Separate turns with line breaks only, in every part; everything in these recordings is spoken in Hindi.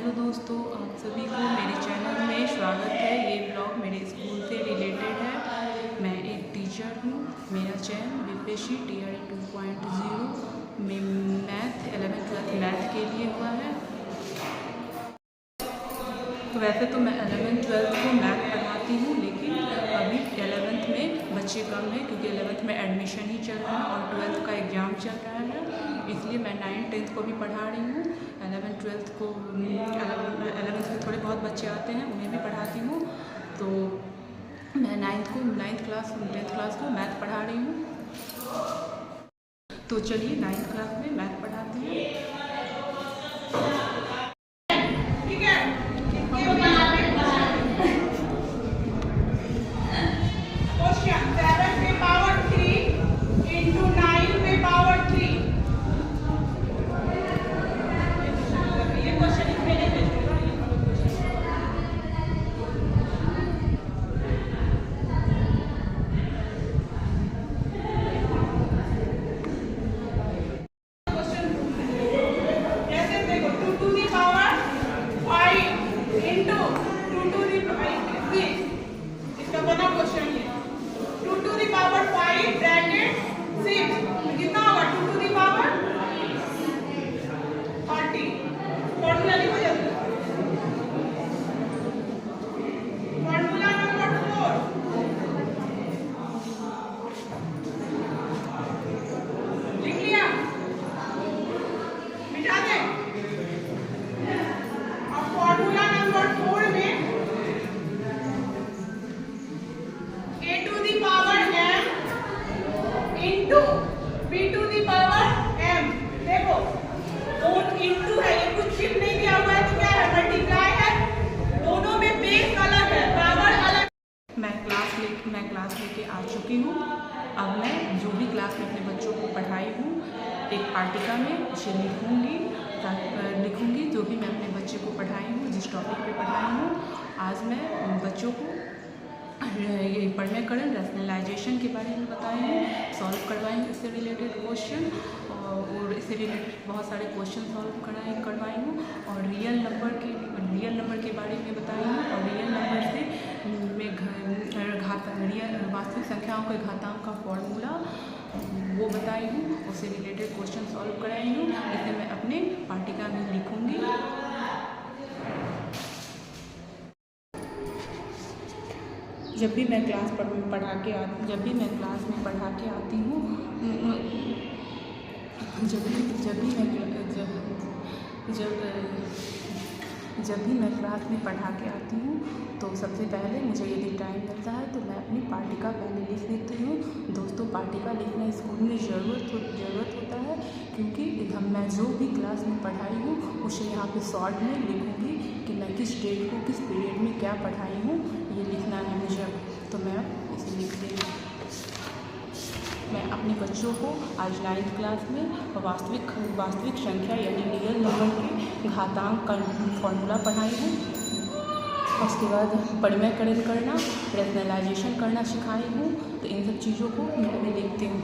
हेलो दोस्तों, आप सभी को मेरे चैनल में स्वागत है। ये ब्लॉग मेरे स्कूल से रिलेटेड है। मैं एक टीचर हूँ। मेरा चयन बीपीएससी टीआरई 2.0 में मैथ 11th मैथ के लिए हुआ है। तो वैसे तो मैं 11th-12th को मैथ पढ़ाती हूँ, लेकिन अभी 11th में बच्चे कम हैं क्योंकि 11th में एडमिशन ही चल रहा है और 12th का एग्ज़ाम चल रहा है। इसलिए मैं 9th-10th को भी पढ़ा रही हूँ। 11th-12th को 11th के थोड़े बहुत बच्चे आते हैं, उन्हें भी पढ़ाती हूँ। तो मैं 9th क्लास 10th क्लास को मैथ पढ़ा रही हूँ। तो चलिए 9th क्लास में मैथ पढ़ाते हैं। मैं क्लास लेके आ चुकी हूँ। अब मैं जो भी क्लास में अपने बच्चों को पढ़ाई हूँ, एक पाठ्यक्रम में उसे लिखूँगी जो भी मैं अपने बच्चे को पढ़ाई हूँ, जिस टॉपिक पे पढ़ाई हूँ। आज मैं बच्चों को ये पर्यावरण रैशनलाइजेशन के बारे में बताई हूँ, सॉल्व करवाई हूँ इससे रिलेटेड क्वेश्चन, और इससे रिलेटेड बहुत सारे क्वेश्चन सॉल्व करवाई हूँ, और रियल नंबर के बारे में बताई हूँ, और रियल नंबर से वास्तविक संख्याओं के घातांक का फॉर्मूला वो बताई हूँ, उससे रिलेटेड क्वेश्चन सॉल्व कराई हूँ। इसे मैं अपने पाठ्यक्रम में लिखूँगी। जब भी मैं क्लास में पढ़ा के आती हूँ, जब भी मैं क्लास में पढ़ा के आती हूँ तो सबसे पहले मुझे यदि टाइम मिलता है तो मैं अपनी पाठ्यक्रम पहले लिख लेती हूँ। दोस्तों, पाठ्यक्रम लिखना स्कूल में ज़रूरत होता है, क्योंकि मैं जो भी क्लास में पढ़ाई हूँ उसे यहाँ पे शॉर्ट में लिखूँगी कि मैं किस डेट को किस पीरियड में क्या पढ़ाई हूँ, ये लिखना है मुझे। तो मैं इसे लिखती हूँ। मैं अपने बच्चों को आज 9th क्लास में वास्तविक संख्या यानी रियल नंबर के घातांक का फॉर्मूला पढ़ाई हूँ। उसके बाद परिमेयकरण करना, रैशनलाइजेशन करना सिखाई हूँ। तो इन सब चीज़ों को मैं अभी लिखती हूँ।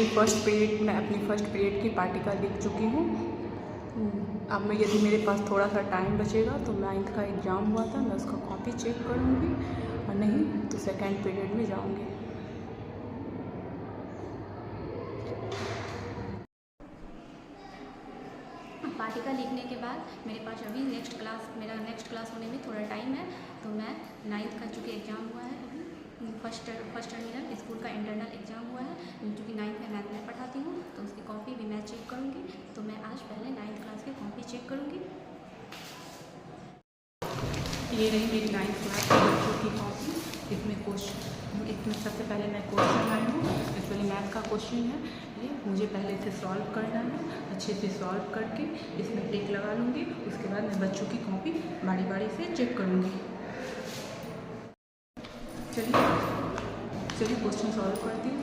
मैं अपनी फर्स्ट पीरियड की पार्टिका लिख चुकी हूँ। अब मैं यदि मेरे पास थोड़ा सा टाइम बचेगा तो 9th का एग्ज़ाम हुआ था, मैं उसका कॉपी चेक करूँगी और नहीं तो सेकेंड पीरियड में जाऊँगी।
पार्टिका लिखने के बाद मेरे पास अभी मेरा नेक्स्ट क्लास होने में थोड़ा टाइम है, तो मैं 9th का चूँकि एग्ज़ाम हुआ है अभी फर्स्ट टर्मिनल स्कूल का इंटरनल एग्ज़ाम हुआ है, चूँकि 9th में मैथ में पढ़ाती हूँ तो उसकी कॉपी भी मैं चेक करूँगी। तो मैं आज पहले 9th क्लास की कॉपी चेक करूँगी।
ये रही मेरी 9th क्लास के बच्चों की कॉपी। इसमें सबसे पहले मैं क्वेश्चन लाई हूँ। एक्चुअली मैथ का क्वेश्चन है ये, मुझे पहले इसे सॉल्व करना है। अच्छे से सॉल्व करके इसमें टिक लगा लूँगी। उसके बाद मैं बच्चों की कॉपी बारी बारी से चेक करूँगी। चलिए क्वेश्चन सॉल्व करती हूँ।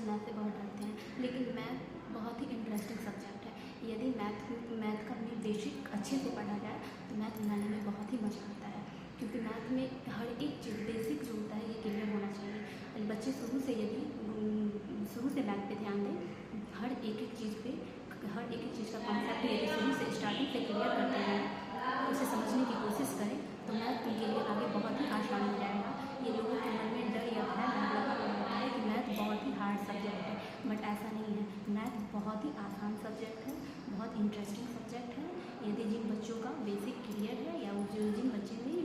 मैथ से बहुत डरते हैं, लेकिन मैथ बहुत ही इंटरेस्टिंग सब्जेक्ट है। यदि मैथ का भी बेसिक अच्छे से पढ़ा जाए तो मैथ बनाने में बहुत ही मज़ा आता है, क्योंकि मैथ में हर एक चीज़ बेसिक जो होता है ये क्लियर होना चाहिए। और बच्चे शुरू से मैथ पे ध्यान दें, हर एक चीज़ का कॉन्सेप्ट यदि शुरू से स्टार्टिंग से क्लियर करते हैं, उसे समझने की कोशिश करें तो मैथ उनके लिए आगे बहुत ही आसान हो जाएगा। ये लोगों के मन में डर या भय लगा रहता है कि मैथ बहुत ही हार्ड सब्जेक्ट है, बट ऐसा नहीं है। मैथ बहुत ही आसान सब्जेक्ट है, बहुत इंटरेस्टिंग सब्जेक्ट है। यदि जिन बच्चों का बेसिक क्लियर है या जिन बच्चे में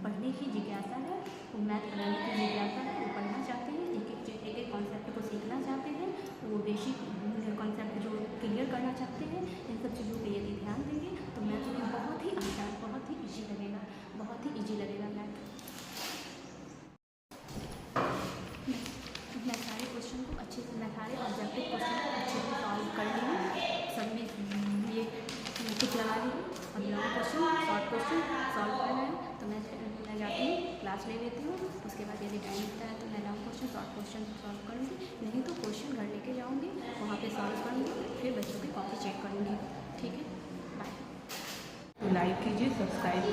पढ़ने की जिज्ञासा है, वो मैथ पढ़ने की जिज्ञासा है, वो पढ़ना चाहते हैं, एक कॉन्सेप्ट को सीखना चाहते हैं, वो बेसिक कॉन्सेप्ट जो क्लियर करना चाहते हैं, इन सब चीज़ों पे यदि ध्यान देंगे तो मैथ उन्हें बहुत ही आसान, बहुत ही ईजी लगेगा, बहुत ही ईजी लगेगा मैथ। मैं सारे क्वेश्चन को अच्छे से, मैं सारे ऑब्जेक्टिव क्वेश्चन को अच्छे से सॉल्व कर ली हूँ। सब में ये टिक लगा ली हूँ। अब long question, short question solve करना है तो मैं जाती हूँ, क्लास ले लेती हूँ। उसके बाद यदि टाइम मिलता है तो मैं long question, short question solve करूँगी, नहीं तो क्वेश्चन घर लेके जाऊँगी, वहाँ पे सॉल्व करूँगी, फिर बच्चों की कॉपी चेक करूँगी। ठीक है, बाय।
लाइक कीजिए, सब्सक्राइब